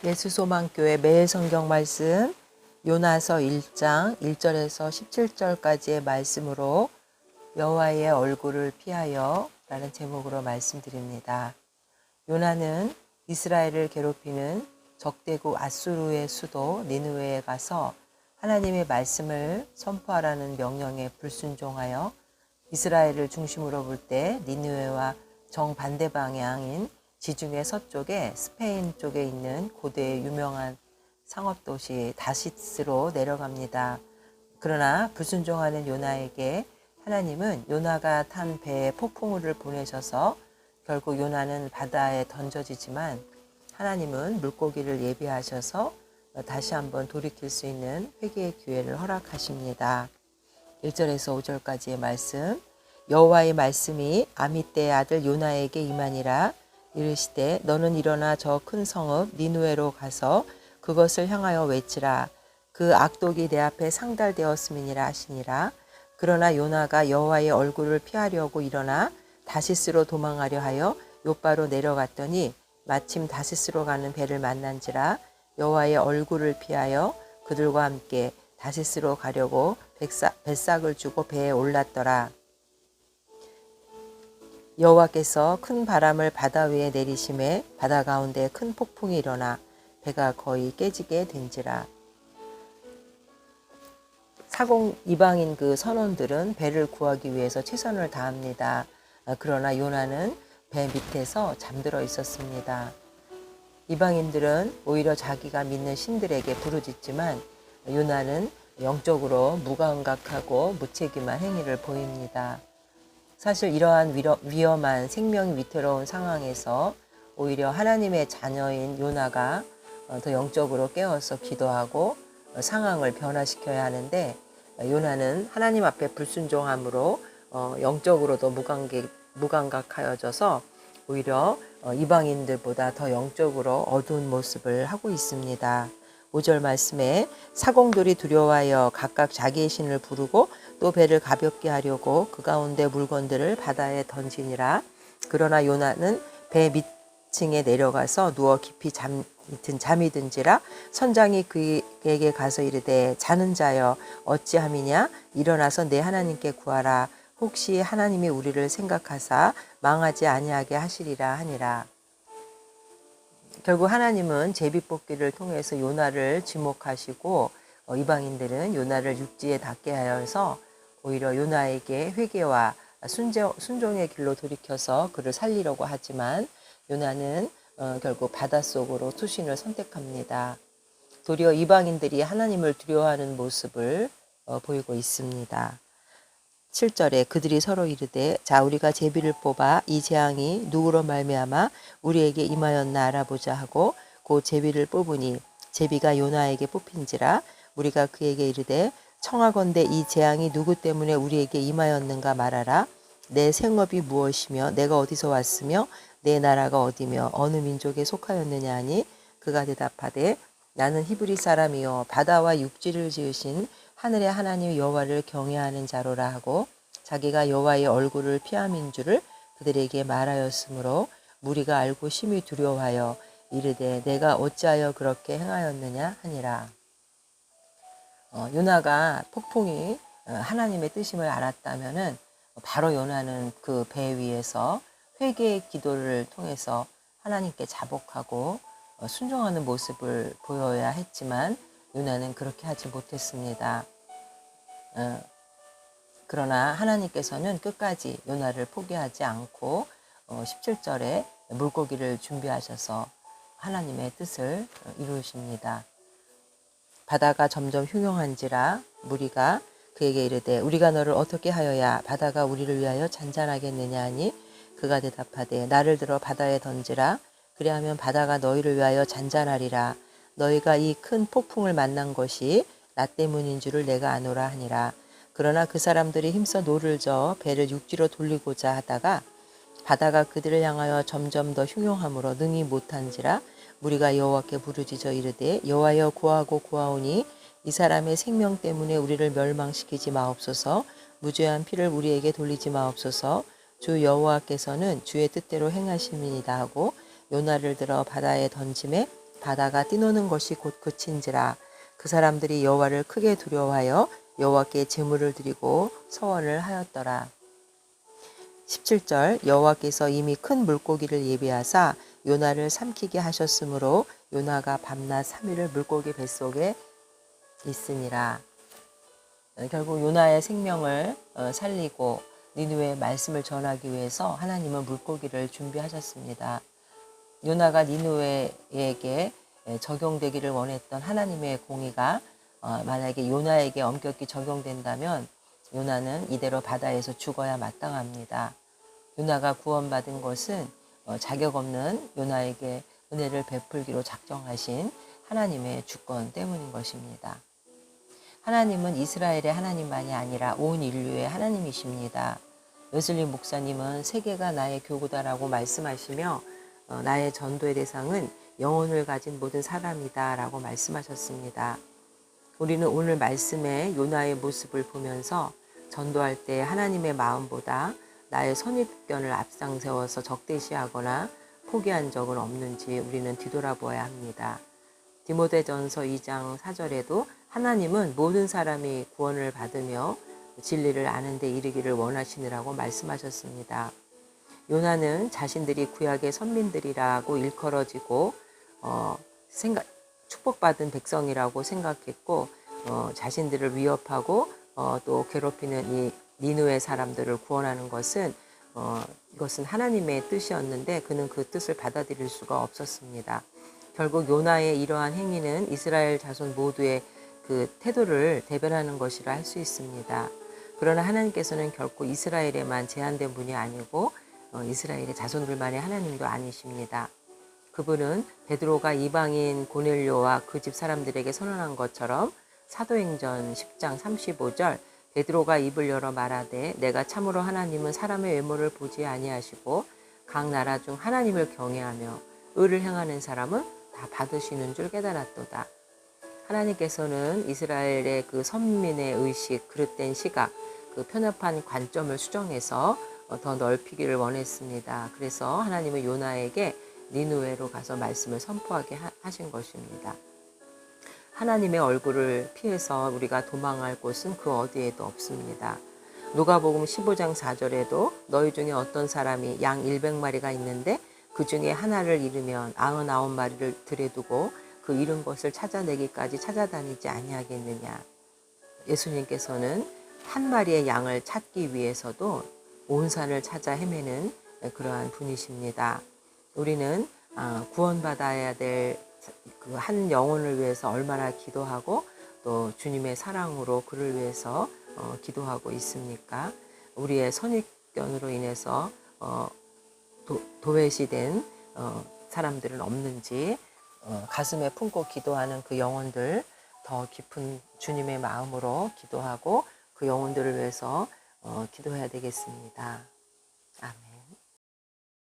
예수소망교회 매일 성경 말씀 요나서 1장 1절에서 17절까지의 말씀으로 여호와의 얼굴을 피하여 라는 제목으로 말씀드립니다. 요나는 이스라엘을 괴롭히는 적대국 아수르의 수도 니느웨에 가서 하나님의 말씀을 선포하라는 명령에 불순종하여 이스라엘을 중심으로 볼 때 니느웨와 정반대 방향인 지중해 서쪽에 스페인 쪽에 있는 고대의 유명한 상업도시 다시스로 내려갑니다. 그러나 불순종하는 요나에게 하나님은 요나가 탄 배에 폭풍우를 보내셔서 결국 요나는 바다에 던져지지만 하나님은 물고기를 예비하셔서 다시 한번 돌이킬 수 있는 회개의 기회를 허락하십니다. 1절에서 5절까지의 말씀. 여호와의 말씀이 아미떼의 아들 요나에게 임하니라. 이르시되 너는 일어나 저 큰 성읍 니느웨로 가서 그것을 향하여 외치라. 그 악독이 내 앞에 상달되었음이니라 하시니라. 그러나 요나가 여호와의 얼굴을 피하려고 일어나 다시스로 도망하려 하여 욥바로 내려갔더니 마침 다시스로 가는 배를 만난지라. 여호와의 얼굴을 피하여 그들과 함께 다시스로 가려고 뱃삭을 주고 배에 올랐더라. 여호와께서 큰 바람을 바다 위에 내리심에 바다 가운데 큰 폭풍이 일어나 배가 거의 깨지게 된지라. 사공 이방인 그 선원들은 배를 구하기 위해서 최선을 다합니다. 그러나 요나는 배 밑에서 잠들어 있었습니다. 이방인들은 오히려 자기가 믿는 신들에게 부르짖지만 요나는 영적으로 무감각하고 무책임한 행위를 보입니다. 사실 이러한 위험한 생명이 위태로운 상황에서 오히려 하나님의 자녀인 요나가 더 영적으로 깨어서 기도하고 상황을 변화시켜야 하는데 요나는 하나님 앞에 불순종함으로 영적으로도 무감각하여져서 오히려 이방인들보다 더 영적으로 어두운 모습을 하고 있습니다. 5절 말씀에 사공들이 두려워하여 각각 자기의 신을 부르고 또 배를 가볍게 하려고 그 가운데 물건들을 바다에 던지니라. 그러나 요나는 배 밑층에 내려가서 누워 깊이 잠이 든지라. 선장이 그에게 가서 이르되 자는 자여 어찌함이냐. 일어나서 내 하나님께 구하라. 혹시 하나님이 우리를 생각하사 망하지 아니하게 하시리라 하니라. 결국 하나님은 제비뽑기를 통해서 요나를 지목하시고 이방인들은 요나를 육지에 닿게 하여서 오히려 요나에게 회개와 순종의 길로 돌이켜서 그를 살리려고 하지만 요나는 결국 바닷속으로 투신을 선택합니다. 도리어 이방인들이 하나님을 두려워하는 모습을 보이고 있습니다. 7절에 그들이 서로 이르되 자 우리가 제비를 뽑아 이 재앙이 누구로 말미암아 우리에게 임하였나 알아보자 하고 그 제비를 뽑으니 제비가 요나에게 뽑힌지라. 우리가 그에게 이르되 청하건대 이 재앙이 누구 때문에 우리에게 임하였는가 말하라. 내 생업이 무엇이며 내가 어디서 왔으며 내 나라가 어디며 어느 민족에 속하였느냐 하니 그가 대답하되 나는 히브리 사람이요 바다와 육지를 지으신 하늘의 하나님 여호와를 경외하는 자로라 하고 자기가 여호와의 얼굴을 피함인 줄을 그들에게 말하였으므로 무리가 알고 심히 두려워하여 이르되 내가 어찌하여 그렇게 행하였느냐 하니라. 요나가 폭풍이 하나님의 뜻임을 알았다면은 바로 요나는 그 배 위에서 회개의 기도를 통해서 하나님께 자복하고 순종하는 모습을 보여야 했지만 요나는 그렇게 하지 못했습니다. 그러나 하나님께서는 끝까지 요나를 포기하지 않고 17절에 물고기를 준비하셔서 하나님의 뜻을 이루십니다. 바다가 점점 흉흉한지라 무리가 그에게 이르되 우리가 너를 어떻게 하여야 바다가 우리를 위하여 잔잔하겠느냐 하니 그가 대답하되 나를 들어 바다에 던지라. 그리하면 바다가 너희를 위하여 잔잔하리라. 너희가 이 큰 폭풍을 만난 것이 나 때문인 줄을 내가 아노라 하니라. 그러나 그 사람들이 힘써 노를 저어 배를 육지로 돌리고자 하다가 바다가 그들을 향하여 점점 더 흉흉함으로 능히 못한지라. 우리가 여호와께 부르짖어 이르되 여호와여 구하고 구하오니 이 사람의 생명 때문에 우리를 멸망시키지 마옵소서. 무죄한 피를 우리에게 돌리지 마옵소서. 주 여호와께서는 주의 뜻대로 행하심이니이다 하고 요나를 들어 바다에 던짐에 바다가 뛰노는 것이 곧 그친지라. 그 사람들이 여호와를 크게 두려워하여 여호와께 제물을 드리고 서원을 하였더라. 17절 여호와께서 이미 큰 물고기를 예비하사 요나를 삼키게 하셨으므로 요나가 밤낮 3일을 물고기 뱃속에 있으니라. 결국 요나의 생명을 살리고 니느웨의 말씀을 전하기 위해서 하나님은 물고기를 준비하셨습니다. 요나가 니느웨에게 적용되기를 원했던 하나님의 공의가 만약에 요나에게 엄격히 적용된다면 요나는 이대로 바다에서 죽어야 마땅합니다. 요나가 구원받은 것은 자격 없는 요나에게 은혜를 베풀기로 작정하신 하나님의 주권 때문인 것입니다. 하나님은 이스라엘의 하나님만이 아니라 온 인류의 하나님이십니다. 웨슬리 목사님은 세계가 나의 교구다라고 말씀하시며 나의 전도의 대상은 영혼을 가진 모든 사람이다 라고 말씀하셨습니다. 우리는 오늘 말씀의 요나의 모습을 보면서 전도할 때 하나님의 마음보다 나의 선입견을 앞장세워서 적대시하거나 포기한 적은 없는지 우리는 뒤돌아보아야 합니다. 디모데전서 2장 4절에도 하나님은 모든 사람이 구원을 받으며 진리를 아는 데 이르기를 원하시느라고 말씀하셨습니다. 요나는 자신들이 구약의 선민들이라고 일컬어지고 축복받은 백성이라고 생각했고 자신들을 위협하고 또 괴롭히는 이 니느웨 사람들을 구원하는 것은 이것은 하나님의 뜻이었는데 그는 그 뜻을 받아들일 수가 없었습니다. 결국 요나의 이러한 행위는 이스라엘 자손 모두의 그 태도를 대변하는 것이라 할 수 있습니다. 그러나 하나님께서는 결코 이스라엘에만 제한된 분이 아니고 이스라엘의 자손들만의 하나님도 아니십니다. 그분은 베드로가 이방인 고넬료와 그 집 사람들에게 선언한 것처럼 사도행전 10장 35절 베드로가 입을 열어 말하되 내가 참으로 하나님은 사람의 외모를 보지 아니하시고 각 나라 중 하나님을 경외하며 의를 행하는 사람은 다 받으시는 줄 깨달았도다. 하나님께서는 이스라엘의 그 선민의 의식, 그릇된 시각, 그 편협한 관점을 수정해서 더 넓히기를 원했습니다. 그래서 하나님은 요나에게 니느웨로 가서 말씀을 선포하게 하신 것입니다. 하나님의 얼굴을 피해서 우리가 도망할 곳은 그 어디에도 없습니다. 누가복음 15장 4절에도 너희 중에 어떤 사람이 양 100마리가 있는데 그 중에 하나를 잃으면 99마리를 들에 두고 그 잃은 것을 찾아내기까지 찾아다니지 아니하겠느냐. 예수님께서는 한 마리의 양을 찾기 위해서도 온 산을 찾아 헤매는 그러한 분이십니다. 우리는 구원받아야 될 그 한 영혼을 위해서 얼마나 기도하고 또 주님의 사랑으로 그를 위해서 기도하고 있습니까? 우리의 선입견으로 인해서 도외시된 사람들은 없는지 가슴에 품고 기도하는 그 영혼들 더 깊은 주님의 마음으로 기도하고 그 영혼들을 위해서 기도해야 되겠습니다. 아멘.